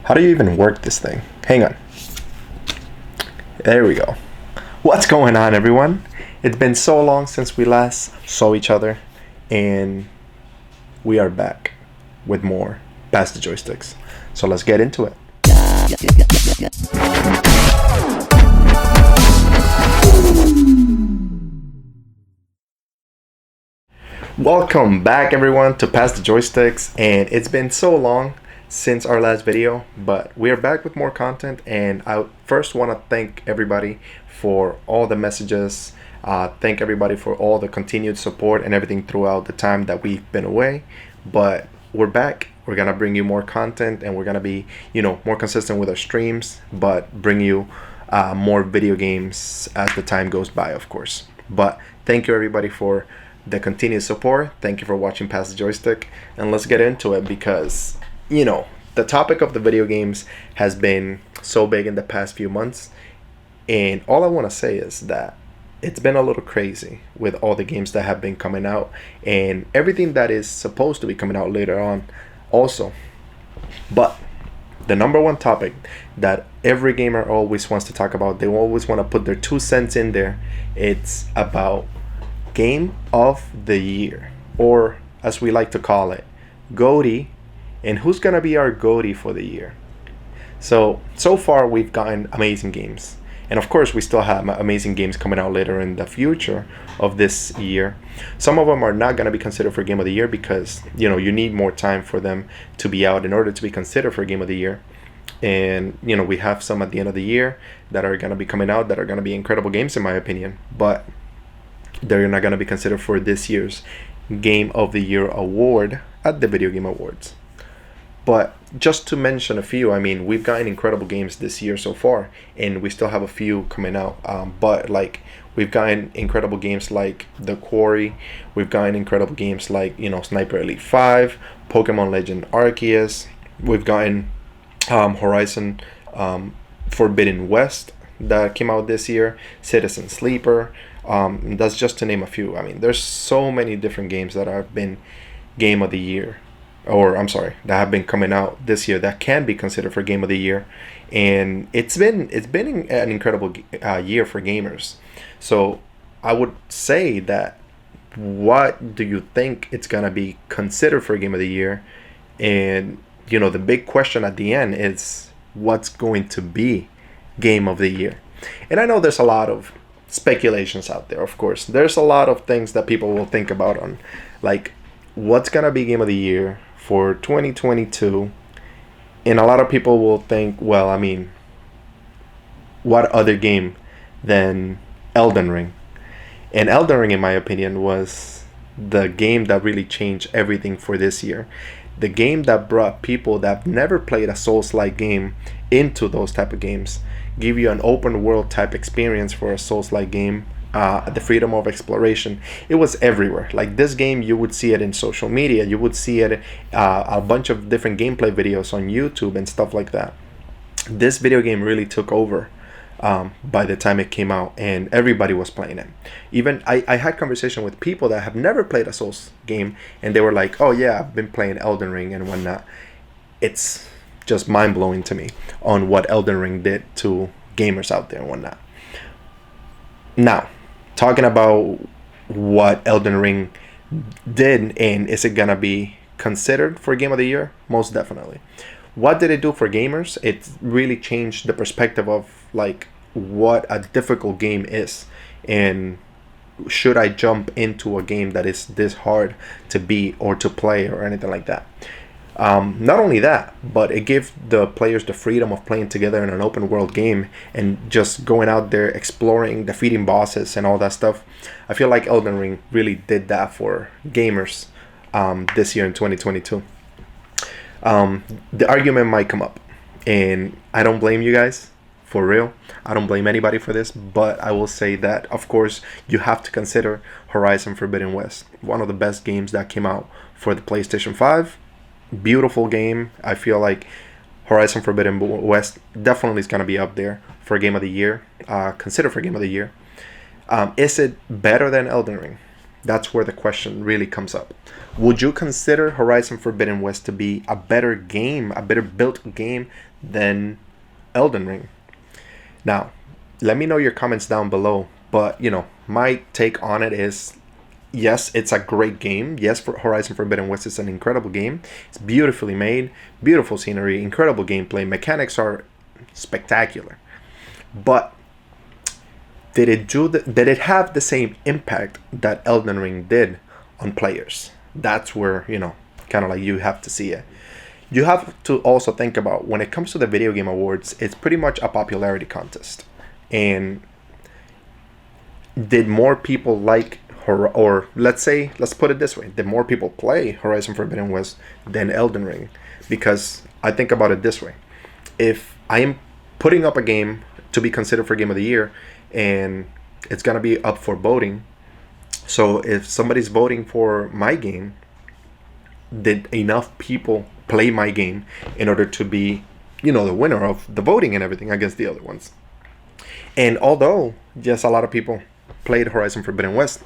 How do you even work this thing? Hang on. There we go. What's going on, everyone? It's been so long since we last saw each other, and we are back with more Pass the Joysticks. So let's get into it. Welcome back, everyone, to Pass the Joysticks, and it's been so long since our last video, but we are back with more content. And I first want to thank everybody for all the messages, thank everybody for all the continued support and everything throughout the time that we've been away. But we're back. We're gonna bring you more content, and we're gonna be more consistent with our streams, but bring you more video games as the time goes by, of course. But thank you, everybody, for the continued support. Thank you for watching Pass the Joystick, and let's get into it, because the topic of the video games has been so big in the past few months, and all I want to say is that it's been a little crazy with all the games that have been coming out and everything that is supposed to be coming out later on also. But the number one topic that every gamer always wants to talk about, they always want to put their 2 cents in there, it's about Game of the Year, or as we like to call it, GOTY, and who's gonna be our GOTY for the year. So far we've gotten amazing games, and of course we still have amazing games coming out later in the future of this year. Some of them are not gonna be considered for Game of the Year because you need more time for them to be out in order to be considered for Game of the Year. And we have some at the end of the year that are gonna be coming out that are gonna be incredible games in my opinion, but they're not going to be considered for this year's Game of the Year award at the Video Game Awards. But just to mention a few, I mean, we've gotten incredible games this year so far, and we still have a few coming out. But we've gotten incredible games like The Quarry. We've gotten incredible games like Sniper Elite 5, Pokemon Legend Arceus. We've gotten Horizon Forbidden West that came out this year, Citizen Sleeper. That's just to name a few. I mean, there's so many different games that have been Game of the Year, or I'm sorry, that have been coming out this year that can be considered for Game of the Year, and it's been an incredible year for gamers. So I would say that, what do you think it's gonna be considered for Game of the Year? And the big question at the end is, what's going to be Game of the Year? And I know there's a lot of speculations out there. Of course, there's a lot of things that people will think about on what's gonna be Game of the Year for 2022, and a lot of people will think, well, I mean, what other game than Elden Ring? And Elden Ring, in my opinion, was the game that really changed everything for this year. The game that brought people that have never played a Souls-like game into those type of games, give you an open world type experience for a Souls-like game, the freedom of exploration. It was everywhere. Like, this game, you would see it in social media, you would see it a bunch of different gameplay videos on YouTube and stuff like that. This video game really took over by the time it came out, and everybody was playing it. Even I had conversation with people that have never played a Souls game, and they were like, oh yeah, I've been playing Elden Ring and whatnot. It's just mind-blowing to me on what Elden Ring did to gamers out there and whatnot. Now, talking about what Elden Ring did, and is it gonna be considered for Game of the Year? Most definitely. What did it do for gamers? It really changed the perspective of what a difficult game is, and should I jump into a game that is this hard to beat or to play or anything like that. Not only that, but it gave the players the freedom of playing together in an open world game and just going out there, exploring, defeating bosses and all that stuff. I feel like Elden Ring really did that for gamers this year in 2022. The argument might come up, and I don't blame you guys, for real. I don't blame anybody for this, but I will say that, of course, you have to consider Horizon Forbidden West, one of the best games that came out for the PlayStation 5. Beautiful game. I feel like Horizon Forbidden West definitely is going to be up there for Game of the Year, considered for Game of the Year. Is it better than Elden Ring? that's where the question really comes up. Would you consider Horizon Forbidden West to be a better game, a better built game than Elden Ring? Now, let me know your comments down below. But, my take on it is, yes, it's a great game. Yes, for Horizon Forbidden West is an incredible game. It's beautifully made, beautiful scenery, incredible gameplay. Mechanics are spectacular. But did it have the same impact that Elden Ring did on players? That's where, kind of like you have to see it. You have to also think about, when it comes to the video game awards, it's pretty much a popularity contest. And did more people like, or let's put it this way, did more people play Horizon Forbidden West than Elden Ring? Because I think about it this way. If I am putting up a game to be considered for Game of the Year, and it's going to be up for voting, so if somebody's voting for my game, did enough people play my game in order to be, the winner of the voting and everything against the other ones? And although, yes, a lot of people played Horizon Forbidden West,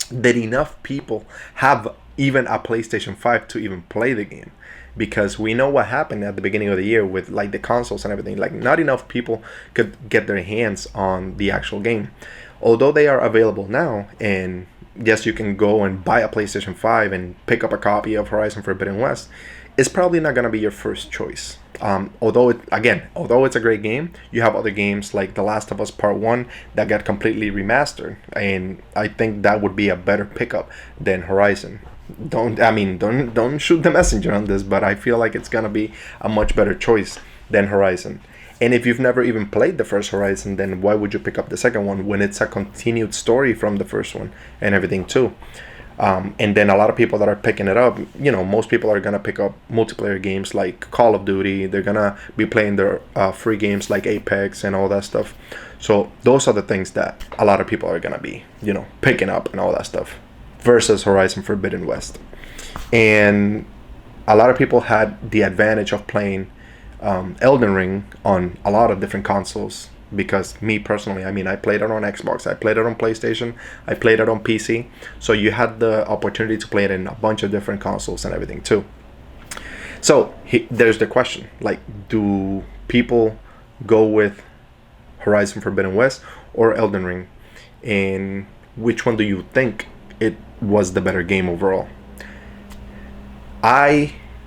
did enough people have even a PlayStation 5 to even play the game? Because we know what happened at the beginning of the year with like the consoles and everything. Like, not enough people could get their hands on the actual game. Although they are available now, and yes, you can go and buy a PlayStation 5 and pick up a copy of Horizon Forbidden West, it's probably not going to be your first choice. Although it's a great game, you have other games like The Last of Us Part 1 that got completely remastered, and I think that would be a better pickup than Horizon. Don't shoot the messenger on this, but I feel like it's going to be a much better choice than Horizon. And if you've never even played the first Horizon, then why would you pick up the second one when it's a continued story from the first one and everything too? And then a lot of people that are picking it up, most people are going to pick up multiplayer games like Call of Duty. They're going to be playing their free games like Apex and all that stuff. So those are the things that a lot of people are going to be, picking up and all that stuff versus Horizon Forbidden West. And a lot of people had the advantage of playing Elden Ring on a lot of different consoles, because me personally, I played it on Xbox, I played it on PlayStation, I played it on PC, so you had the opportunity to play it in a bunch of different consoles and everything too. So there's the question, like, do people go with Horizon Forbidden West or Elden Ring, and which one do you think it was the better game overall?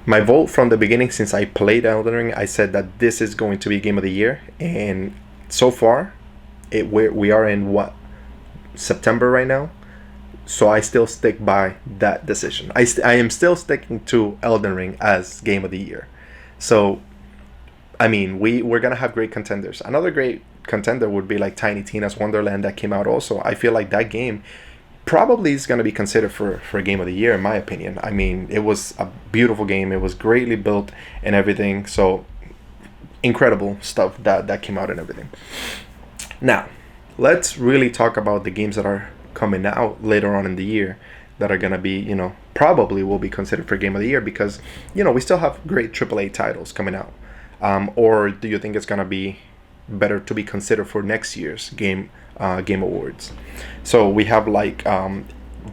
My vote from the beginning, since I played Elden Ring, I said that this is going to be Game of the Year, and so far, we are in September right now, so I still stick by that decision. I am still sticking to Elden Ring as Game of the Year. So, we're gonna have great contenders. Another great contender would be like Tiny Tina's Wonderland that came out also. I feel like that game probably is going to be considered for Game of the Year, in my opinion. It was a beautiful game. It was greatly built and everything. So incredible stuff that came out and everything. Now, let's really talk about the games that are coming out later on in the year that are going to be, probably will be considered for Game of the Year, because, we still have great AAA titles coming out. Or do you think it's going to be better to be considered for next year's game awards? So we have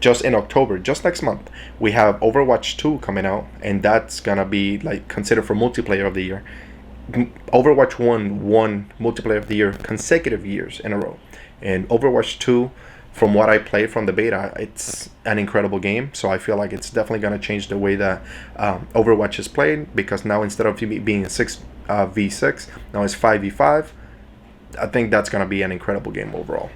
just in October, just next month, we have Overwatch 2 coming out, and that's gonna be considered for multiplayer of the year. Overwatch 1 won multiplayer of the year consecutive years in a row, and Overwatch 2, from what I played from the beta, it's an incredible game. So I feel like it's definitely gonna change the way that Overwatch is played, because now instead of being a 6v6, now it's 5v5. I think that's going to be an incredible game overall.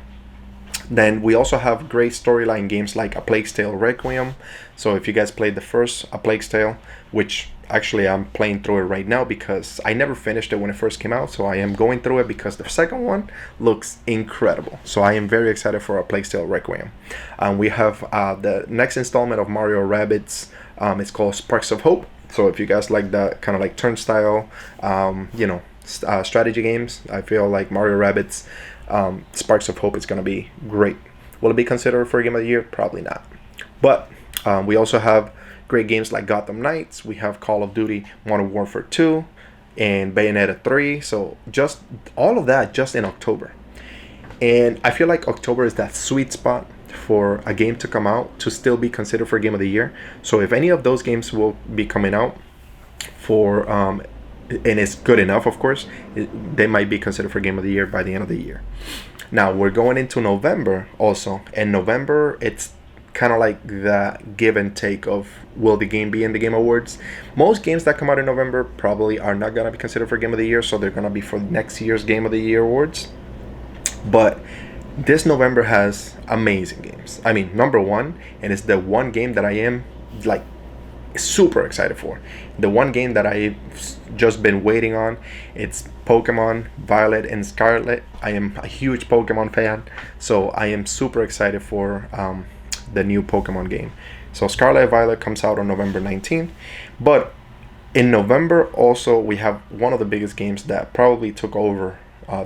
Then we also have great storyline games like A Plague's Tale Requiem. So if you guys played the first A Plague's Tale, which actually I'm playing through it right now because I never finished it when it first came out, so I am going through it because the second one looks incredible. So I am very excited for A Plague's Tale Requiem. We have the next installment of Mario Rabbids. It's called Sparks of Hope. So if you guys like that kind of like turnstile, strategy games, I feel like Mario Rabbids Sparks of Hope is going to be great. Will it be considered for Game of the Year? Probably not. But we also have great games like Gotham Knights. We have Call of Duty Modern Warfare 2 and Bayonetta 3. So just all of that just in October. And I feel like October is that sweet spot for a game to come out to still be considered for Game of the Year. So if any of those games will be coming out for and it's good enough, of course, they might be considered for Game of the Year by the end of the year. Now we're going into November also, and November it's kind of like the give and take of will the game be in the Game Awards. Most games that come out in November probably are not gonna be considered for Game of the Year, so they're gonna be for next year's Game of the Year awards. But this November has amazing games. I mean, number one, and it's the one game that I am like super excited for. The one game that I've just been waiting on, it's Pokemon Violet and Scarlet. I am a huge Pokemon fan, so I am super excited for the new Pokemon game. So Scarlet and Violet comes out on November 19th, but in November also we have one of the biggest games that probably took over,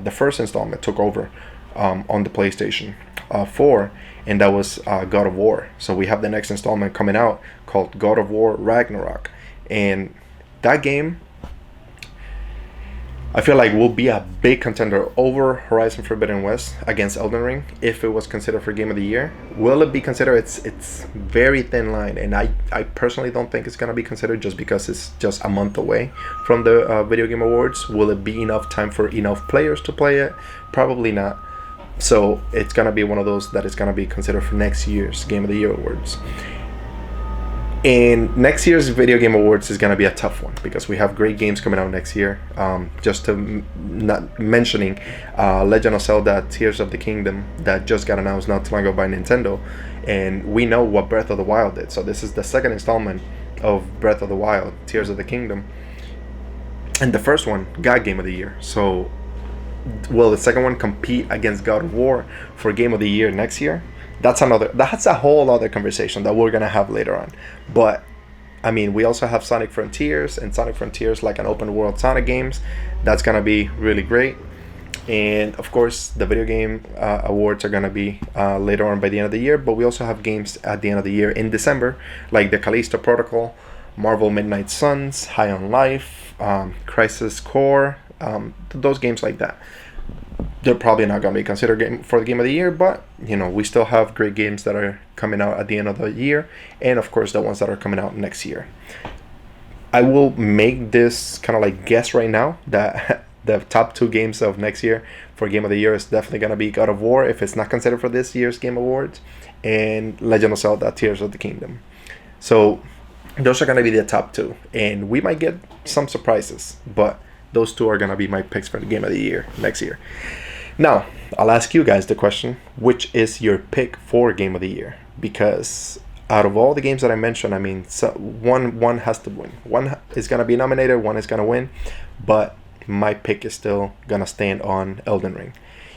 the first installment took over on the PlayStation 4, and that was God of War. So we have the next installment coming out called God of War Ragnarok, and that game I feel like will be a big contender over Horizon Forbidden West against Elden Ring if it was considered for Game of the Year. Will it be considered? It's very thin line, and I personally don't think it's gonna be considered just because it's just a month away from the Video Game Awards. Will it be enough time for enough players to play it? Probably not. So it's gonna be one of those that is gonna be considered for next year's Game of the Year awards. And next year's Video Game Awards is gonna be a tough one because we have great games coming out next year. Just to not mentioning Legend of Zelda: Tears of the Kingdom that just got announced not too long ago by Nintendo, and we know what Breath of the Wild did. So this is the second installment of Breath of the Wild: Tears of the Kingdom, and the first one got Game of the Year. So will the second one compete against God of War for Game of the Year next year? That's a whole other conversation that we're gonna have later on. But I mean, we also have Sonic Frontiers, and Sonic Frontiers, like an open world Sonic games, that's gonna be really great. And of course the video game awards are gonna be later on by the end of the year, but we also have games at the end of the year in December, like the Callisto Protocol, Marvel Midnight Suns, High on Life, Crisis Core, those games like that. They're probably not going to be considered for the Game of the Year, but you know, we still have great games that are coming out at the end of the year, and of course the ones that are coming out next year. I will make this kind of like guess right now that the top two games of next year for Game of the Year is definitely going to be God of War if it's not considered for this year's Game Awards, and Legend of Zelda: Tears of the Kingdom. So those are going to be the top two, and we might get some surprises, but those two are going to be my picks for the Game of the Year next year. Now, I'll ask you guys the question, which is your pick for Game of the Year? Because out of all the games that I mentioned, I mean, one has to win. One is going to be nominated, one is going to win, but my pick is still going to stand on Elden Ring.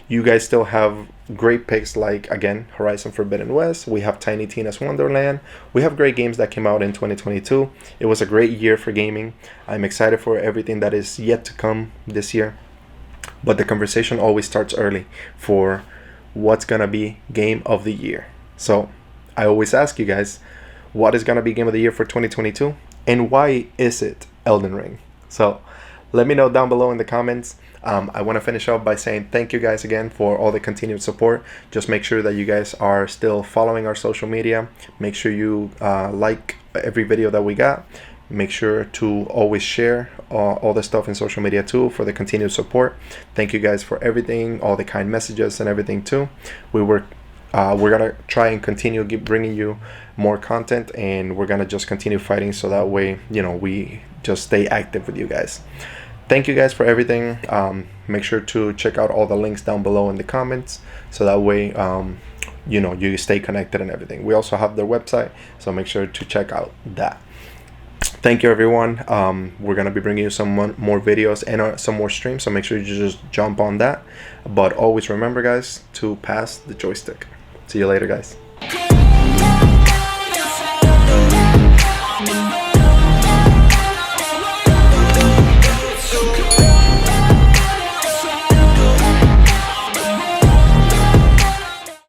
You guys still have great picks like, again, Horizon Forbidden West. We have Tiny Tina's Wonderland. We have great games that came out in 2022. It was a great year for gaming. I'm excited for everything that is yet to come this year. But the conversation always starts early for what's going to be Game of the Year. So I always ask you guys, what is going to be Game of the Year for 2022? And why is it Elden Ring? So let me know down below in the comments. I want to finish up by saying thank you guys again for all the continued support. Just make sure that you guys are still following our social media. Make sure you like every video that we got. Make sure to always share all the stuff in social media too for the continued support. Thank you guys for everything, all the kind messages and everything too. We're gonna try and continue bringing you more content, and we're gonna just continue fighting so that way, you know, we just stay active with you guys. Thank you guys for everything. Make sure to check out all the links down below in the comments so that way you know, you stay connected and everything. We also have their website, so make sure to check out that. Thank you everyone. We're gonna be bringing you some more videos and some more streams, so make sure you just jump on that. But always remember guys to pass the joystick. See you later guys.